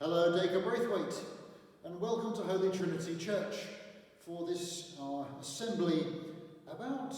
Hello, Dacre Braithwaite, and welcome to Holy Trinity Church for this our assembly about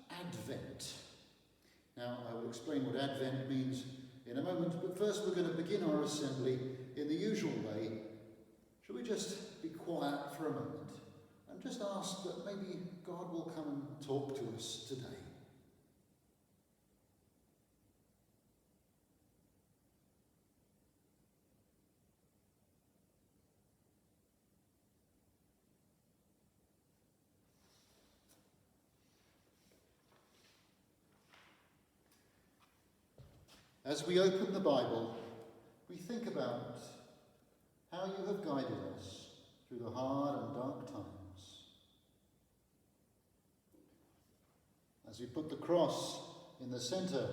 Advent. Now, I will explain what Advent means in a moment, but first we're going to begin our assembly in the usual way. Shall we just be quiet for a moment and just ask that maybe God will come and talk to us today? As we open the Bible, we think about how you have guided us through the hard and dark times. As we put the cross in the centre,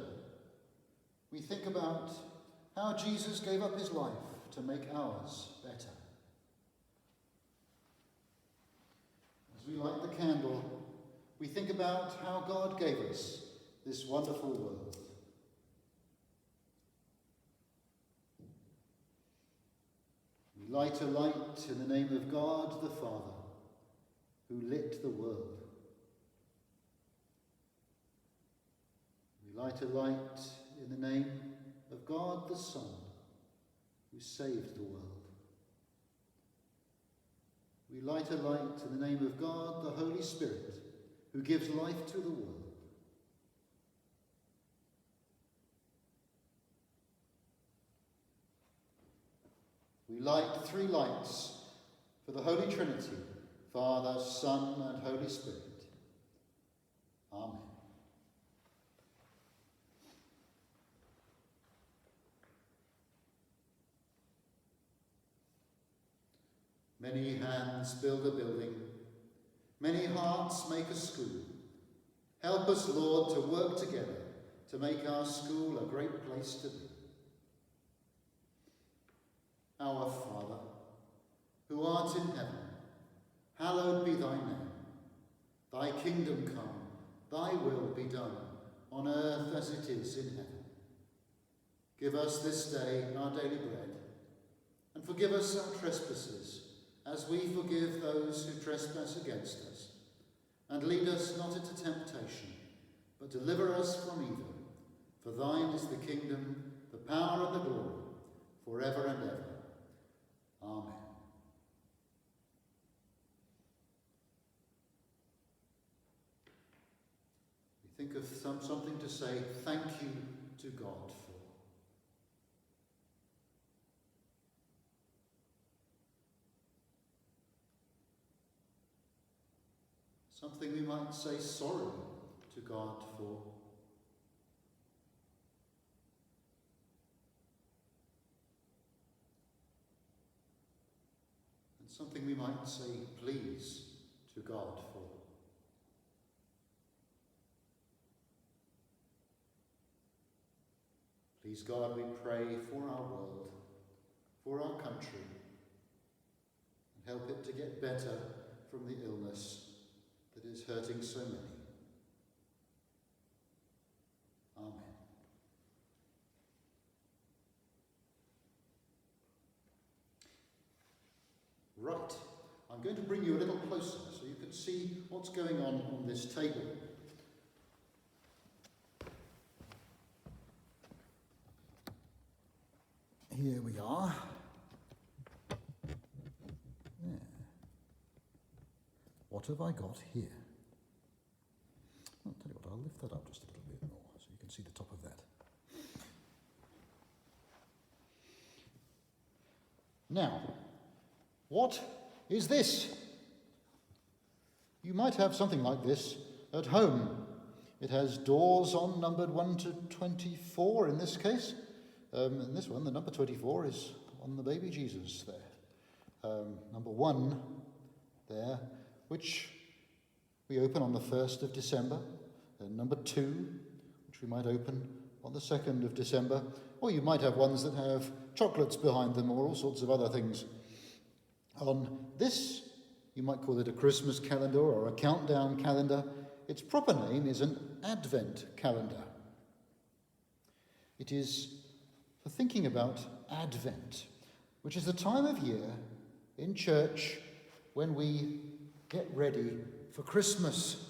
we think about how Jesus gave up his life to make ours better. As we light the candle, we think about how God gave us this wonderful world. We light a light in the name of God the Father, who lit the world. We light a light in the name of God the Son, who saved the world. We light a light in the name of God the Holy Spirit, who gives life to the world. We light three lights for the Holy Trinity, Father, Son, and Holy Spirit. Amen. Many hands build a building, many hearts make a school. Help us, Lord, to work together to make our school a great place to be. Our Father, who art in heaven, hallowed be thy name. Thy kingdom come, thy will be done, on earth as it is in heaven. Give us this day our daily bread, and forgive us our trespasses, as we forgive those who trespass against us. And lead us not into temptation, but deliver us from evil. For thine is the kingdom, the power, and the glory, forever and ever. Amen. We think of something to say thank you to God for. Something we might say sorry to God for. Something we might say please to God for. Please God, we pray for our world, for our country, and help it to get better from the illness that is hurting so many. Amen. Right, I'm going to bring you a little closer so you can see what's going on this table. Here we are. Yeah. What have I got here? I'll tell you what, I'll lift that up just a little bit more so you can see the top of that. Now, what is this? You might have something like this at home. It has doors on numbered 1 to 24 in this case. In this one, the number 24 is on the baby Jesus there. Number 1 there, which we open on the 1st of December. Number 2, which we might open on the 2nd of December. Or you might have ones that have chocolates behind them or all sorts of other things. On this, you might call it a Christmas calendar or a countdown calendar. Its proper name is an Advent calendar. It is for thinking about Advent. which is the time of year in church when we get ready for Christmas.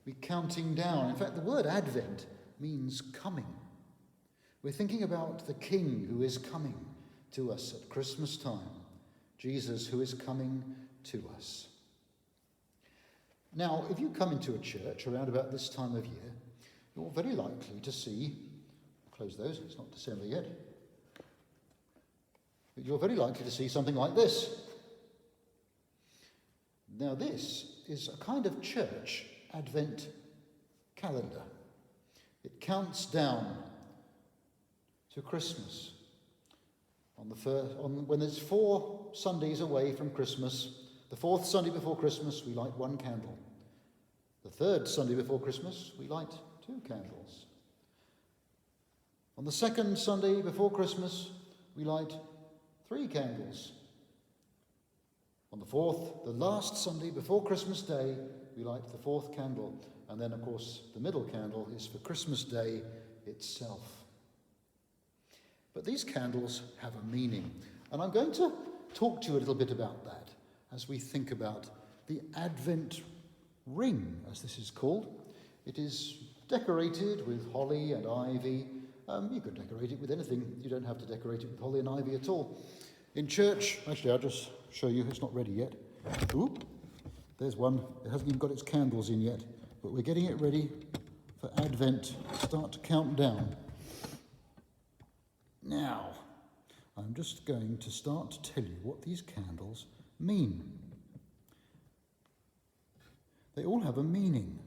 We're counting down. In fact, the word Advent means coming. We're thinking about the King who is coming to us at Christmas time, Jesus who is coming to us. Now, if you come into a church around about this time of year, you're very likely to see, close those, it's not December yet, but you're very likely to see something like this. Now, this is a kind of church Advent calendar. It counts down to Christmas. When there's 4 Sundays away from Christmas, the 4th Sunday before Christmas, we light 1 candle. The 3rd Sunday before Christmas, we light 2 candles. On the 2nd Sunday before Christmas, we light 3 candles. On the 4th, the last Sunday before Christmas Day, we light the 4th candle. And then, of course, the middle candle is for Christmas Day itself. But these candles have a meaning. And I'm going to talk to you a little bit about that as we think about the Advent ring, as this is called. It is decorated with holly and ivy. You could decorate it with anything. You don't have to decorate it with holly and ivy at all. In church, actually, I'll just show you. It's not ready yet. Ooh, there's one. It hasn't even got its candles in yet. But we're getting it ready for Advent. Start to count down. Now, I'm just going to start to tell you what these candles mean. They all have a meaning.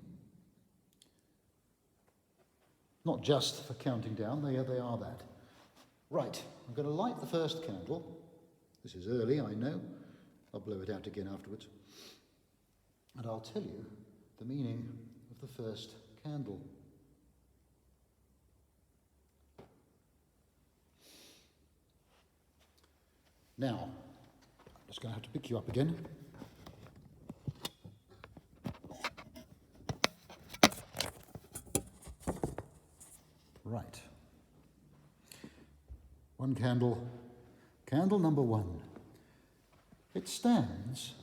Not just for counting down, they are that. Right, I'm going to light the first candle. This is early, I know. I'll blow it out again afterwards. And I'll tell you the meaning of the first candle. Now, I'm just going to have to pick you up again. Right. 1 candle. Candle number 1. It stands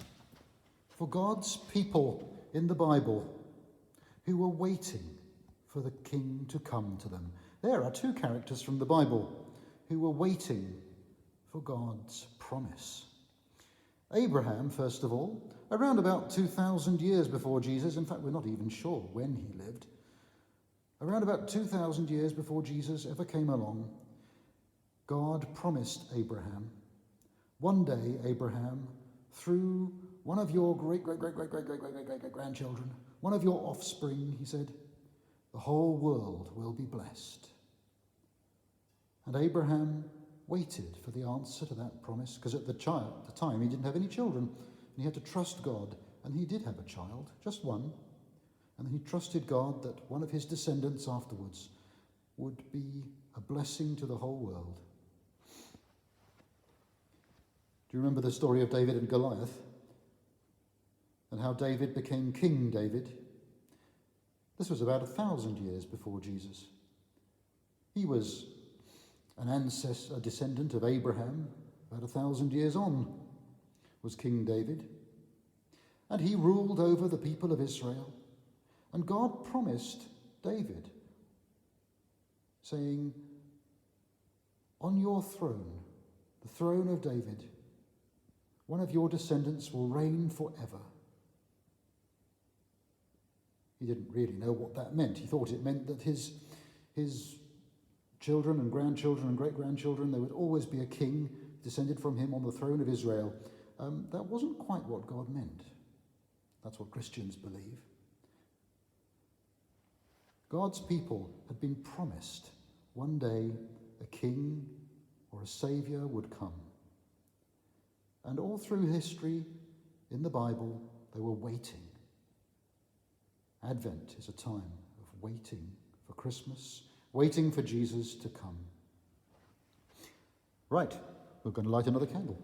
for God's people in the Bible who were waiting for the King to come to them. There are 2 characters from the Bible who were waiting for God's promise. Abraham, first of all, around about 2,000 years before Jesus, in fact, we're not even sure when he lived, around about 2,000 years before Jesus ever came along, God promised Abraham, one day, Abraham, through one of your great-grandchildren, one of your offspring, he said, the whole world will be blessed. And Abraham waited for the answer to that promise, because at the time he didn't have any children, and he had to trust God, and he did have a child, just one, and he trusted God that one of his descendants afterwards would be a blessing to the whole world. Do you remember the story of David and Goliath? And how David became King David? This was about 1,000 years before Jesus. He was a descendant of Abraham, about 1,000 years on, was King David. And he ruled over the people of Israel. And God promised David, saying, on your throne, the throne of David, one of your descendants will reign forever. He didn't really know what that meant. He thought it meant that his children and grandchildren and great-grandchildren, there would always be a king descended from him on the throne of Israel. That wasn't quite what God meant. That's what Christians believe. God's people had been promised one day a king or a saviour would come. And all through history, in the Bible, they were waiting. Advent is a time of waiting for Christmas, waiting for Jesus to come. Right, we're going to light another candle.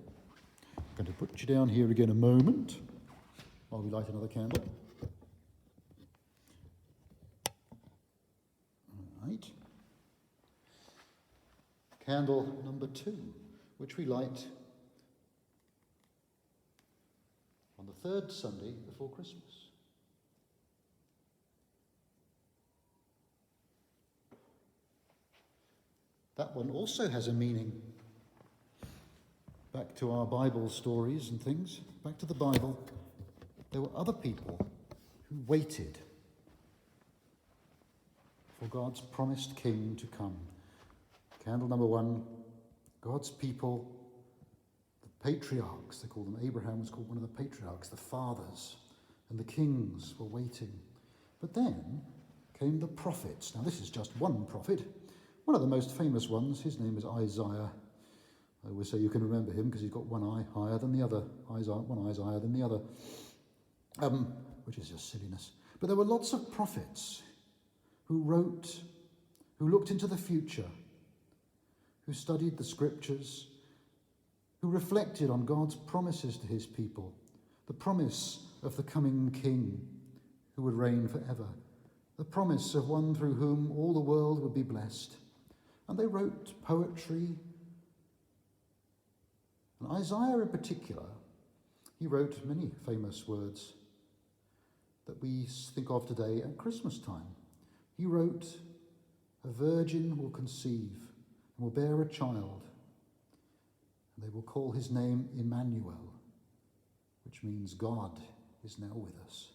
I'm going to put you down here again a moment while we light another candle. All right. candle number 2, which we light on the 3rd Sunday before Christmas. That one also has a meaning. Back to our Bible stories and things, back to the Bible, there were other people who waited for God's promised king to come. Candle number 1, God's people, the patriarchs, they call them. Abraham was called one of the patriarchs, the fathers, and the kings were waiting. But then came the prophets. Now this is just one prophet, one of the most famous ones. His name is Isaiah. I always say you can remember him because he's got one eye higher than the other. One eye's higher than the other, which is just silliness. But there were lots of prophets who wrote, who looked into the future, who studied the scriptures, who reflected on God's promises to his people, the promise of the coming king who would reign forever, the promise of one through whom all the world would be blessed. And they wrote poetry. And Isaiah in particular, he wrote many famous words that we think of today at Christmas time. He wrote, "A virgin will conceive and will bear a child, and they will call his name Emmanuel," which means God is now with us.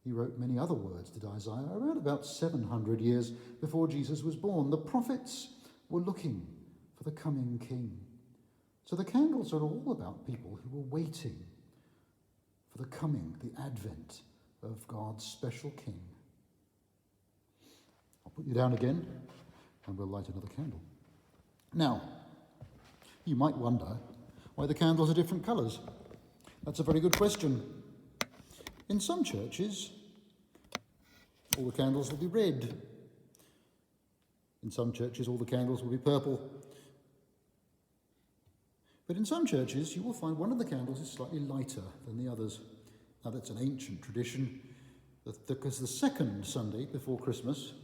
He wrote many other words, did Isaiah, around about 700 years before Jesus was born. The prophets were looking for the coming king. So the candles are all about people who were waiting for the coming, the advent of God's special king. I'll put you down again and we'll light another candle. Now, you might wonder why the candles are different colours. That's a very good question. In some churches, all the candles will be red. In some churches, all the candles will be purple. But in some churches, you will find one of the candles is slightly lighter than the others. Now, that's an ancient tradition, because the second Sunday before Christmas,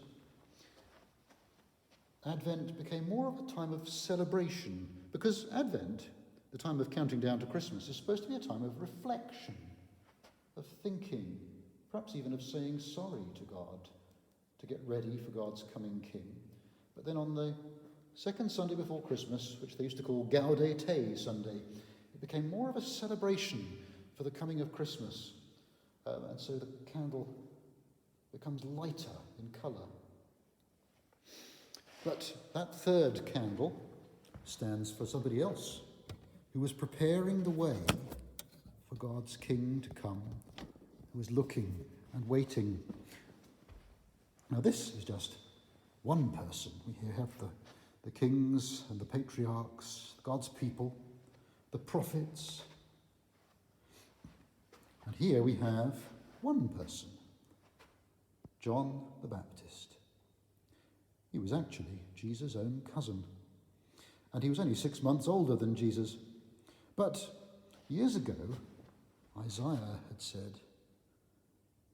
Advent became more of a time of celebration, because Advent, the time of counting down to Christmas, is supposed to be a time of reflection, of thinking, perhaps even of saying sorry to God, to get ready for God's coming king. But then on the second Sunday before Christmas, which they used to call Gaudete Sunday, it became more of a celebration for the coming of Christmas. And so the candle becomes lighter in colour. But that third candle stands for somebody else who was preparing the way for God's king to come, who was looking and waiting. Now this is just one person. We here have the kings and the patriarchs, God's people, the prophets. And here we have one person, John the Baptist. He was actually Jesus' own cousin. And he was only 6 months older than Jesus. But years ago, Isaiah had said,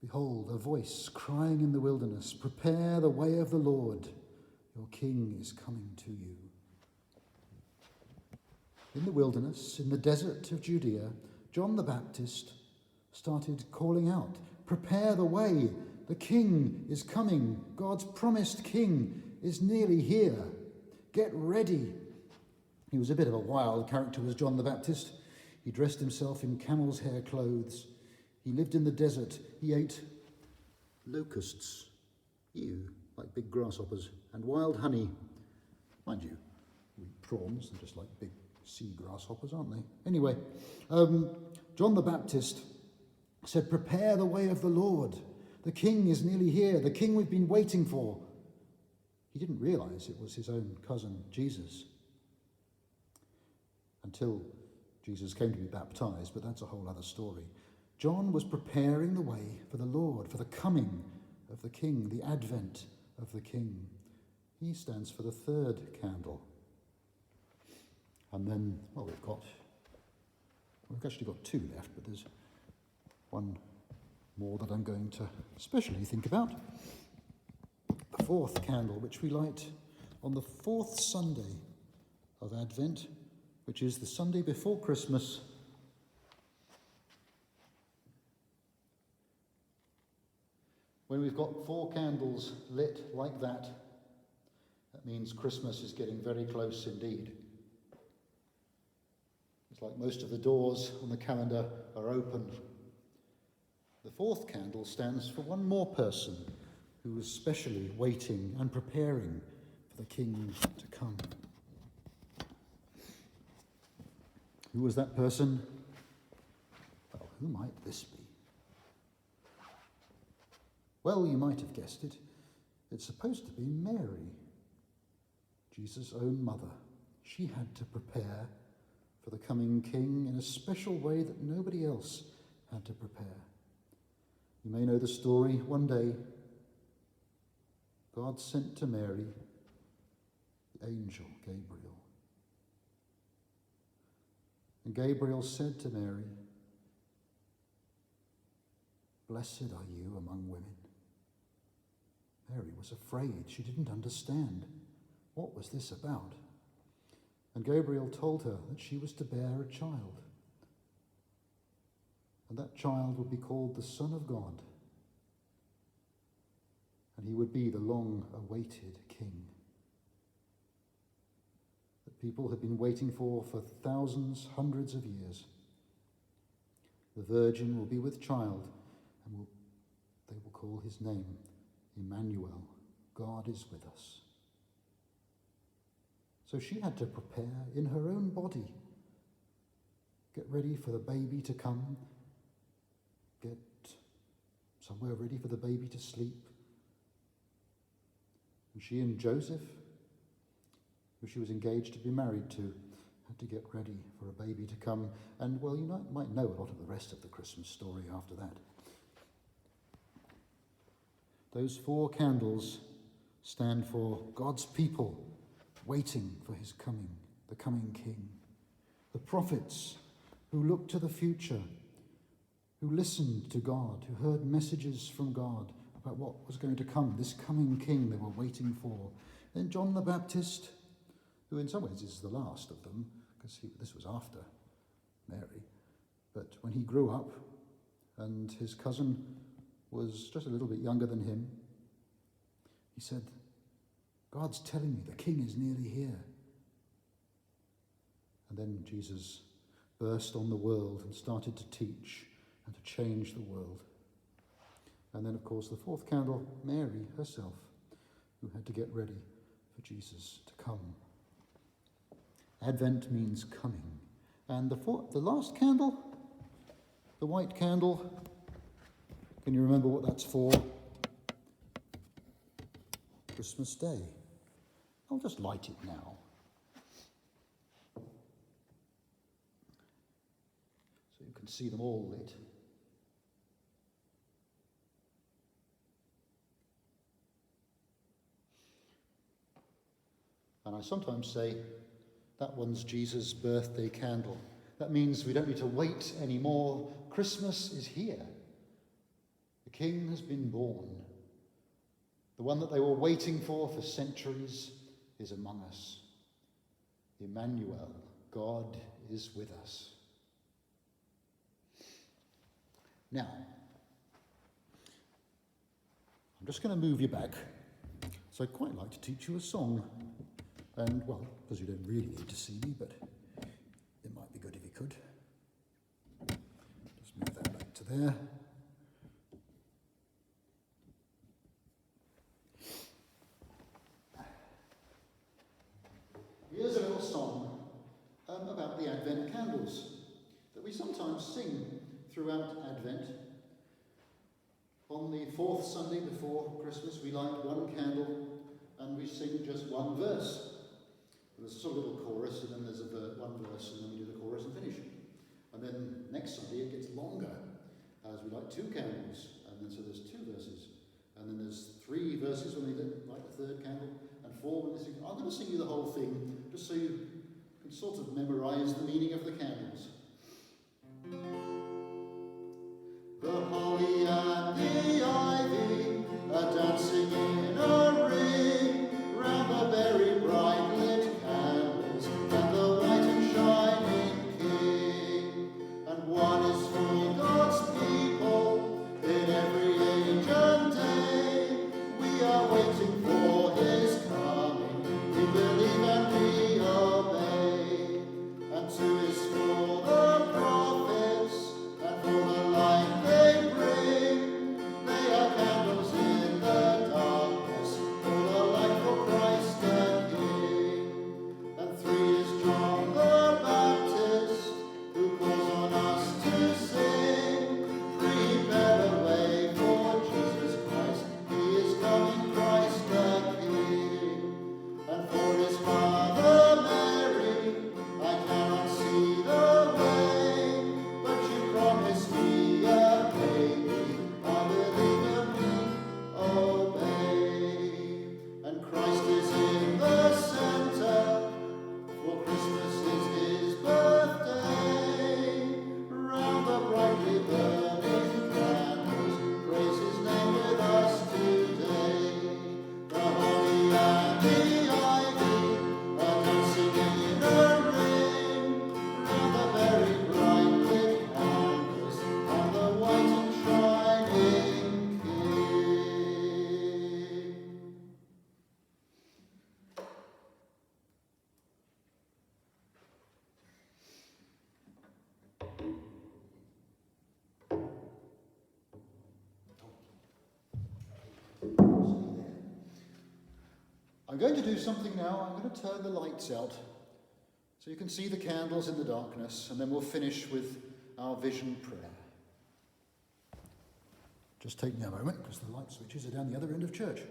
"Behold, a voice crying in the wilderness, prepare the way of the Lord. Your king is coming to you." In the wilderness, in the desert of Judea, John the Baptist started calling out, "Prepare the way. The king is coming. God's promised king is nearly here. Get ready." He was a bit of a wild character, was John the Baptist. He dressed himself in camel's hair clothes. He lived in the desert. He ate locusts, like big grasshoppers, and wild honey. Mind you, prawns are just like big sea grasshoppers, aren't they? Anyway, John the Baptist said, "Prepare the way of the Lord. The king is nearly here, the king we've been waiting for." He didn't realise it was his own cousin, Jesus, until Jesus came to be baptised, but that's a whole other story. John was preparing the way for the Lord, for the coming of the king, the advent of the king. He stands for the third candle. And then, we've actually got two left, but there's one more that I'm going to especially think about. The fourth candle, which we light on the fourth Sunday of Advent, which is the Sunday before Christmas. When we've got 4 candles lit like that, that means Christmas is getting very close indeed. It's like most of the doors on the calendar are open. The 4th candle stands for one more person who was specially waiting and preparing for the King to come. Who was that person? Well, who might this be? Well, you might have guessed it. It's supposed to be Mary, Jesus' own mother. She had to prepare for the coming King in a special way that nobody else had to prepare. You may know the story. One day, God sent to Mary the angel Gabriel. And Gabriel said to Mary, "Blessed are you among women." Mary was afraid. She didn't understand. What was this about? And Gabriel told her that she was to bear a child. And that child would be called the Son of God. And he would be the long-awaited King that people have been waiting for thousands, hundreds of years. The virgin will be with child, and they will call his name Emmanuel. God is with us. So she had to prepare in her own body, get ready for the baby to come, get somewhere ready for the baby to sleep. And she and Joseph, who she was engaged to be married to, had to get ready for a baby to come. And, well, you might know a lot of the rest of the Christmas story after that. Those 4 candles stand for God's people waiting for his coming, the coming King. The prophets who looked to the future, who listened to God, who heard messages from God about what was going to come, this coming King they were waiting for. Then John the Baptist, who in some ways is the last of them, because this was after Mary. But when he grew up and his cousin was just a little bit younger than him, he said, "God's telling me the King is nearly here." And then Jesus burst on the world and started to teach and to change the world. And then, of course, the 4th candle, Mary herself, who had to get ready for Jesus to come. Advent means coming. And the last candle, the white candle, can you remember what that's for? Christmas Day. I'll just light it now. So you can see them all lit. And I sometimes say, that one's Jesus' birthday candle. That means we don't need to wait anymore. Christmas is here. The King has been born. The one that they were waiting for centuries is among us. Emmanuel, God is with us. Now, I'm just going to move you back. So I'd quite like to teach you a song. And, well, because you don't really need to see me, but it might be good if you could. Just move that back to there. Here's a little song about the Advent candles that we sometimes sing throughout Advent. On the 4th Sunday before Christmas, we light one candle and we sing just one verse. There's a sort of little chorus, and then there's one verse, and then we do the chorus and finish. And then next Sunday it gets longer, as we light 2 candles, and then so there's 2 verses. And then there's 3 verses when we light the 3rd candle, and 4 when we sing. I'm going to sing you the whole thing, just so you can sort of memorize the meaning of the candles. The holly and the ivy are dancing in a ring round the berry I'm going to do something now. I'm going to turn the lights out so you can see the candles in the darkness, and then we'll finish with our vision prayer. Just take me a moment, because the light switches are down the other end of church.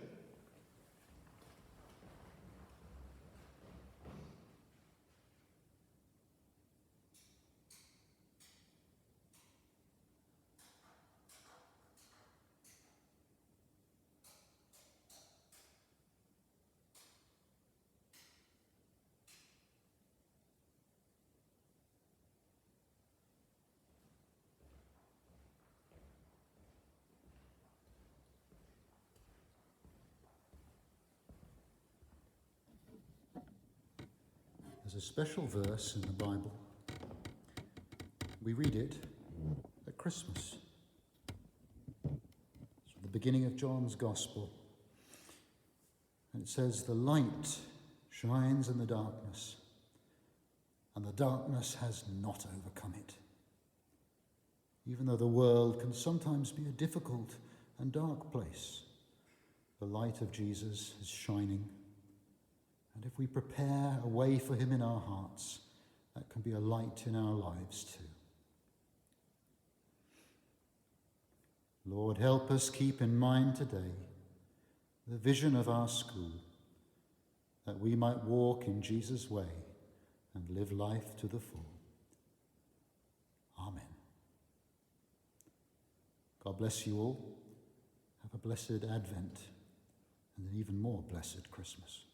There's a special verse in the Bible. We read it at Christmas. It's from the beginning of John's Gospel. And it says, "The light shines in the darkness, and the darkness has not overcome it." Even though the world can sometimes be a difficult and dark place, the light of Jesus is shining. And if we prepare a way for him in our hearts, that can be a light in our lives too. Lord, help us keep in mind today the vision of our school, that we might walk in Jesus' way and live life to the full. Amen. God bless you all. Have a blessed Advent and an even more blessed Christmas.